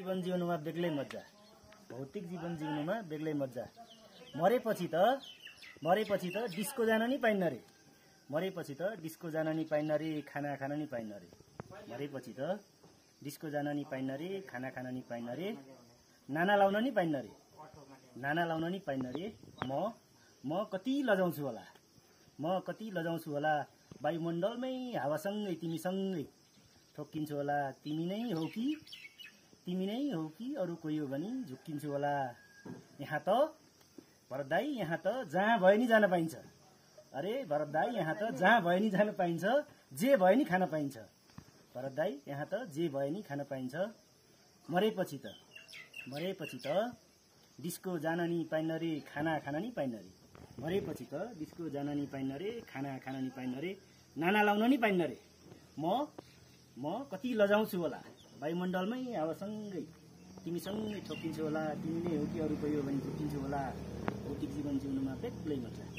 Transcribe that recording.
जीवन जिउनुमा बेग्लै मजा, भौतिक जीवन जिउनुमा बेग्लै मजा। मरेपछि त डिस्को जान नि पाइन्न रे, मरेपछि त डिस्को जान नि पाइन्न रे, खाना खान नि पाइन्न रे। मरेपछि त डिस्को जान नि पाइन्न रे, खाना खान नि पाइन्न रे, नाना लाउन नि पाइन्न रे, नाना लाउन नि पाइन्न रे। म कति लजाउँछु होला, म कति लजाउँछु होला, वायुमण्डलमै हावासँगै तिमीसँगै ठोक्किन्छु होला। तिमी नै हो कि अरू कोही हो भने झुक्किन्छु होला। यहाँ त भरत दाई, यहाँ त जहाँ भए नि जान पाइन्छ। अरे भरत दाई, यहाँ त जहाँ भए नि जान पाइन्छ, जे भए नि खान पाइन्छ। भरत दाई, यहाँ त जे भए नि खान पाइन्छ। मरेपछि त डिस्को जान नि पाइन्न रे, खाना खान नि पाइन्न रे। मरेपछि त डिस्को जान नि पाइन्न रे, खाना खान नि पाइन्न रे, नाना लाउन नि पाइन्न रे। म कति लजाउँछु होला, वायुमण्डलमै हावासँगै तिमीसँगै ठोक्किन्छु होला। तिमी नै हो कि अरू कोही हो भने झुक्किन्छु होला। भौतिक जीवन जिउनुमा बेग्लै मजा।